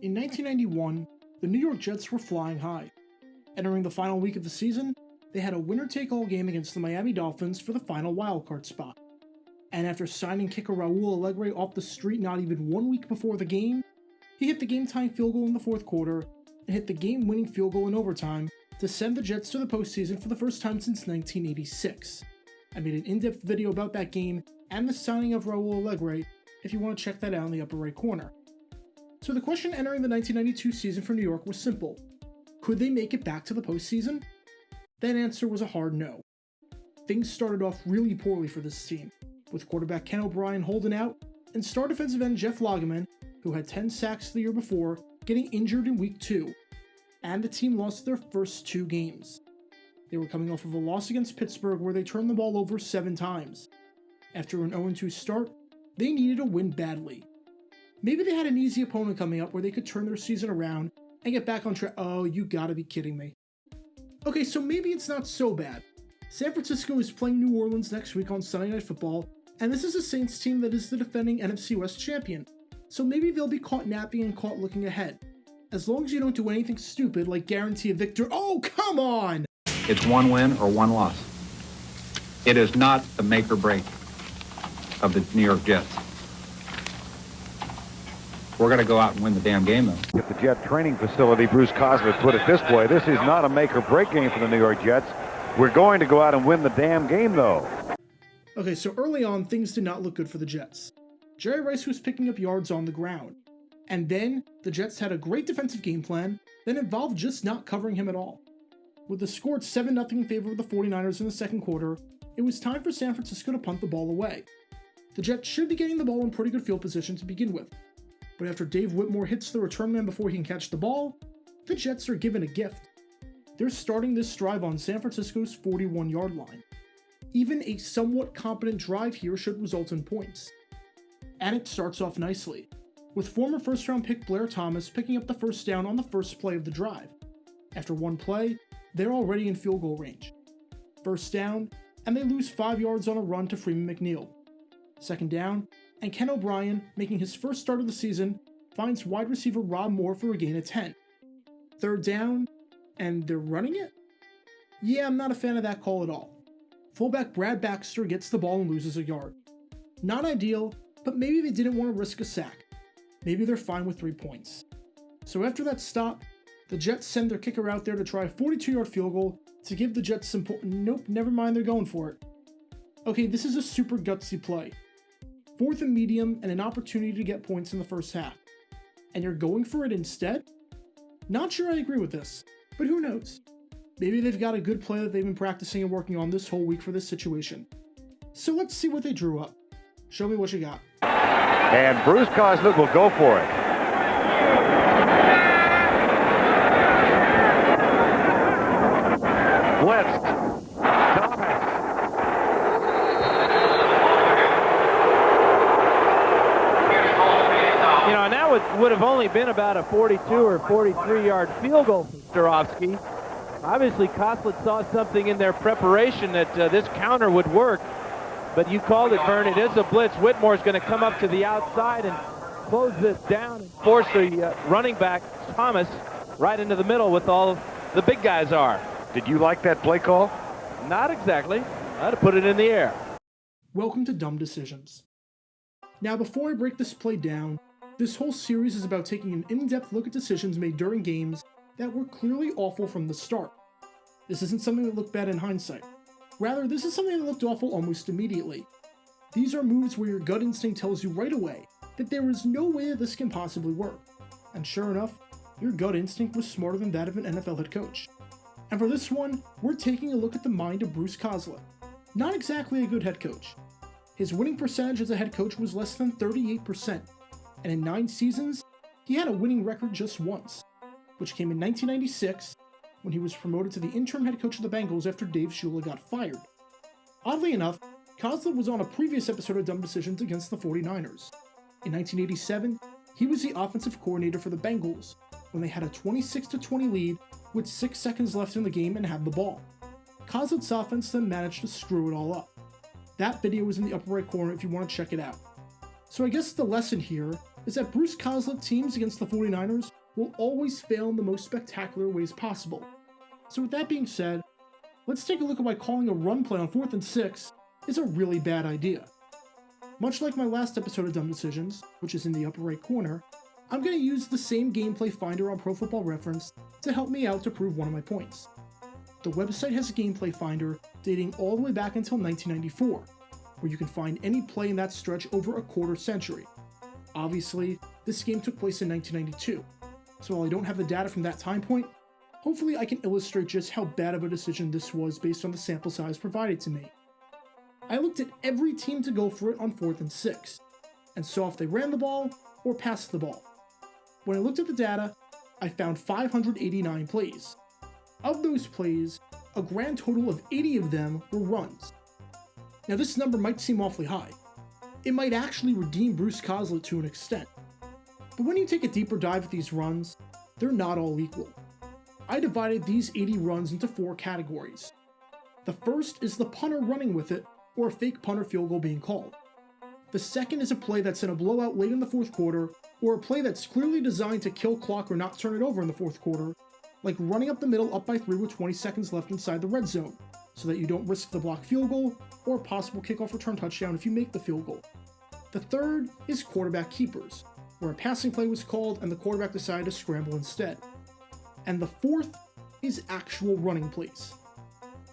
In 1991, the New York Jets were flying high. Entering the final week of the season, they had a winner-take-all game against the Miami Dolphins for the final wildcard spot. And after signing kicker Raul Allegre off the street not even 1 week before the game, he hit the game-tying field goal in the fourth quarter and hit the game-winning field goal in overtime to send the Jets to the postseason for the first time since 1986. I made an in-depth video about that game and the signing of Raul Allegre if you want to check that out in the upper right corner. So the question entering the 1992 season for New York was simple. Could they make it back to the postseason? That answer was a hard no. Things started off really poorly for this team, with quarterback Ken O'Brien holding out and star defensive end Jeff Lageman, who had 10 sacks the year before, getting injured in week 2, and the team lost their first 2 games. They were coming off of a loss against Pittsburgh where they turned the ball over 7 times. After an 0-2 start, they needed a win badly. Maybe they had an easy opponent coming up where they could turn their season around and get back on track. Oh, you gotta be kidding me. Okay, so maybe it's not so bad. San Francisco is playing New Orleans next week on Sunday Night Football, and this is a Saints team that is the defending NFC West champion. So maybe they'll be caught napping and caught looking ahead. As long as you don't do anything stupid like guarantee a victory. Oh, come on! It's one win or one loss. It is not the make or break of the New York Jets. We're going to go out and win the damn game, though. At the Jet training facility, Bruce Coslet put it this way: this is not a make or break game for the New York Jets. We're going to go out and win the damn game, though. Okay, so early on, things did not look good for the Jets. Jerry Rice was picking up yards on the ground. And then, the Jets had a great defensive game plan that involved just not covering him at all. With the score at 7-0 in favor of the 49ers in the second quarter, it was time for San Francisco to punt the ball away. The Jets should be getting the ball in pretty good field position to begin with. But after Dave Whitmore hits the return man before he can catch the ball, the Jets are given a gift. They're starting this drive on San Francisco's 41-yard line. Even a somewhat competent drive here should result in points. And it starts off nicely, with former first-round pick Blair Thomas picking up the first down on the first play of the drive. After one play, they're already in field goal range. First down, and they lose 5 yards on a run to Freeman McNeil. Second down, and Ken O'Brien, making his first start of the season, finds wide receiver Rob Moore for a gain of 10. Third down, and they're running it? Yeah, I'm not a fan of that call at all. Fullback Brad Baxter gets the ball and loses a yard. Not ideal, but maybe they didn't want to risk a sack. Maybe they're fine with 3 points. So after that stop, the Jets send their kicker out there to try a 42-yard field goal to give the Jets some Nope, never mind, they're going for it. Okay, this is a super gutsy play. 4th and medium and an opportunity to get points in the first half. And you're going for it instead? Not sure I agree with this, but who knows? Maybe they've got a good play that they've been practicing and working on this whole week for this situation. So let's see what they drew up. Show me what you got. And Bruce Coslet will go for it. Blitzed. Thomas. You know, and that would have only been about a 42 or 43-yard field goal from Starofsky. Obviously, Coslet saw something in their preparation that this counter would work. But you called it, Vern. It is a blitz. Whitmore's going to come up to the outside and close this down and force the running back, Thomas, right into the middle with all the big guys are. Did you like that play call? Not exactly. I'd have put it in the air. Welcome to Dumb Decisions. Now, before I break this play down, this whole series is about taking an in-depth look at decisions made during games that were clearly awful from the start. This isn't something that looked bad in hindsight. Rather, this is something that looked awful almost immediately. These are moves where your gut instinct tells you right away that there is no way that this can possibly work. And sure enough, your gut instinct was smarter than that of an NFL head coach. And for this one, we're taking a look at the mind of Bruce Coslet. Not exactly a good head coach. His winning percentage as a head coach was less than 38%, and in 9 seasons, he had a winning record just once, which came in 1996, when he was promoted to the interim head coach of the Bengals after Dave Shula got fired. Oddly enough, Coslet was on a previous episode of Dumb Decisions against the 49ers. In 1987, he was the offensive coordinator for the Bengals when they had a 26-20 lead with 6 seconds left in the game and had the ball. Coslet's offense then managed to screw it all up. That video is in the upper right corner if you want to check it out. So I guess the lesson here is that Bruce Coslet teams against the 49ers will always fail in the most spectacular ways possible. So with that being said, let's take a look at why calling a run play on 4th and 6 is a really bad idea. Much like my last episode of Dumb Decisions, which is in the upper right corner, I'm going to use the same gameplay finder on Pro Football Reference to help me out to prove one of my points. The website has a gameplay finder dating all the way back until 1994, where you can find any play in that stretch over a quarter century. Obviously, this game took place in 1992, so while I don't have the data from that time point, hopefully I can illustrate just how bad of a decision this was based on the sample size provided to me. I looked at every team to go for it on 4th and 6, and saw if they ran the ball or passed the ball. When I looked at the data, I found 589 plays. Of those plays, a grand total of 80 of them were runs. Now this number might seem awfully high. It might actually redeem Bruce Coslet to an extent. But when you take a deeper dive at these runs, they're not all equal. I divided these 80 runs into 4 categories. The first is the punter running with it, or a fake punter field goal being called. The second is a play that's in a blowout late in the 4th quarter, or a play that's clearly designed to kill clock or not turn it over in the 4th quarter, like running up the middle up by 3 with 20 seconds left inside the red zone, so that you don't risk the blocked field goal, or a possible kickoff return touchdown if you make the field goal. The third is quarterback keepers, where a passing play was called and the quarterback decided to scramble instead. And the fourth is actual running plays.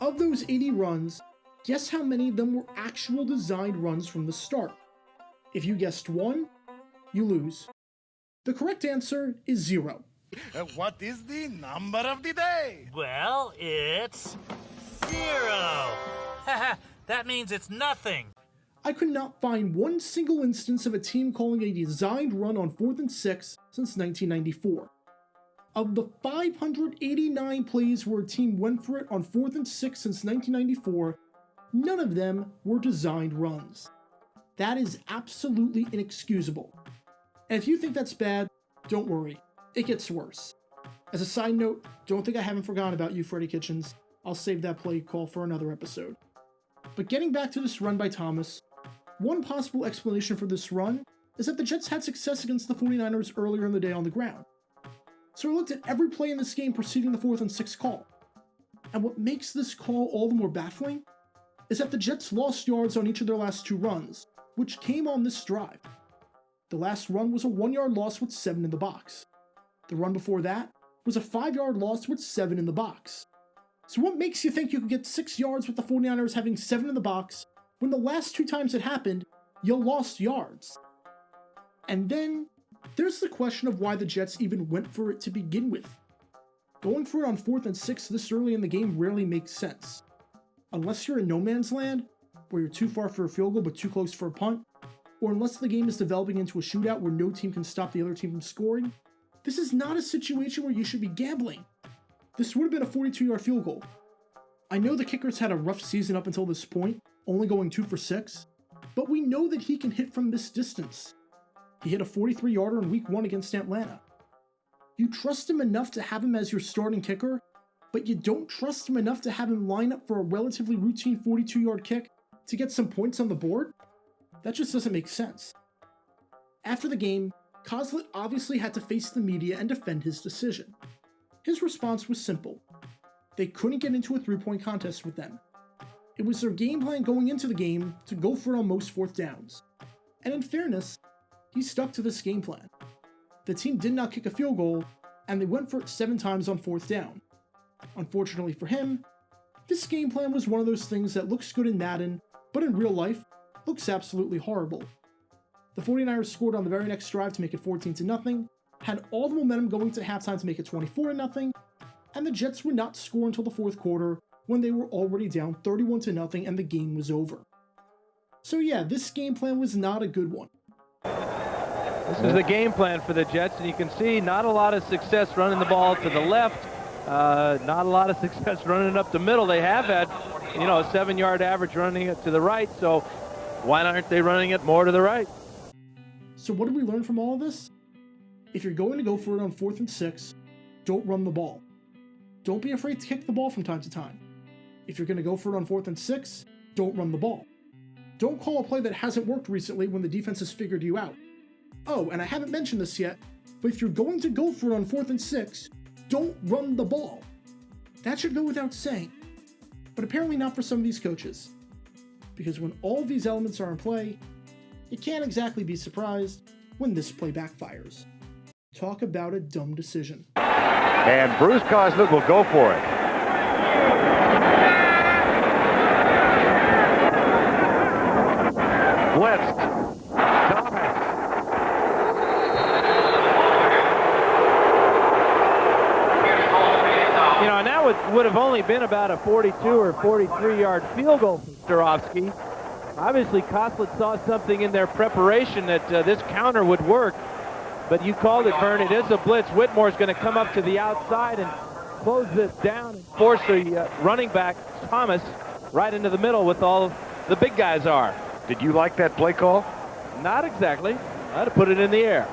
Of those 80 runs, guess how many of them were actual designed runs from the start? If you guessed 1, you lose. The correct answer is 0. What is the number of the day? Well, it's 0. Haha, that means it's nothing. I could not find one single instance of a team calling a designed run on 4th and 6 since 1994. Of the 589 plays where a team went for it on 4th and 6 since 1994, none of them were designed runs. That is absolutely inexcusable. And if you think that's bad, don't worry, it gets worse. As a side note, don't think I haven't forgotten about you, Freddie Kitchens. I'll save that play call for another episode. But getting back to this run by Thomas, one possible explanation for this run is that the Jets had success against the 49ers earlier in the day on the ground. So I looked at every play in this game preceding the 4th and 6 call. And what makes this call all the more baffling is that the Jets lost yards on each of their last 2 runs, which came on this drive. The last run was a 1-yard loss with 7 in the box. The run before that was a 5-yard loss with 7 in the box. So what makes you think you could get 6 yards with the 49ers having 7 in the box when the last 2 times it happened, you lost yards? And then, there's the question of why the Jets even went for it to begin with. Going for it on 4th and 6 this early in the game rarely makes sense. Unless you're in no man's land, where you're too far for a field goal but too close for a punt, or unless the game is developing into a shootout where no team can stop the other team from scoring, this is not a situation where you should be gambling. This would have been a 42-yard field goal. I know the kickers had a rough season up until this point, only going 2 for 6, but we know that he can hit from this distance. He hit a 43-yarder in Week 1 against Atlanta. You trust him enough to have him as your starting kicker, but you don't trust him enough to have him line up for a relatively routine 42-yard kick to get some points on the board? That just doesn't make sense. After the game, Coslet obviously had to face the media and defend his decision. His response was simple. They couldn't get into a 3-point contest with them. It was their game plan going into the game to go for it on most 4th downs. And in fairness, he stuck to this game plan. The team did not kick a field goal, and they went for it 7 times on 4th down. Unfortunately for him, this game plan was one of those things that looks good in Madden, but in real life, looks absolutely horrible. The 49ers scored on the very next drive to make it 14-0, had all the momentum going to halftime to make it 24-0, and the Jets would not score until the 4th quarter when they were already down 31-0 and the game was over. So yeah, this game plan was not a good one. This is the game plan for the Jets, and you can see not a lot of success running the ball to the left, not a lot of success running up the middle. They have had, a 7-yard average running it to the right, so why aren't they running it more to the right? So what did we learn from all of this? If you're going to go for it on 4th and 6, don't run the ball. Don't be afraid to kick the ball from time to time. If you're going to go for it on 4th and 6, don't run the ball. Don't call a play that hasn't worked recently when the defense has figured you out. Oh, and I haven't mentioned this yet, but if you're going to go for it on 4th and 6, don't run the ball. That should go without saying, but apparently not for some of these coaches. Because when all of these elements are in play, you can't exactly be surprised when this play backfires. Talk about a dumb decision. And Bruce Coslet will go for it. Blitzed. Thomas. You know, and that would have only been about a 42 or 43-yard field goal from Starofsky. Obviously, Coslet saw something in their preparation that this counter would work. But you called it, Vern. It is a blitz. Whitmore's going to come up to the outside and close this down and force the running back, Thomas, right into the middle with all the big guys are. Did you like that play call? Not exactly. I'd have put it in the air.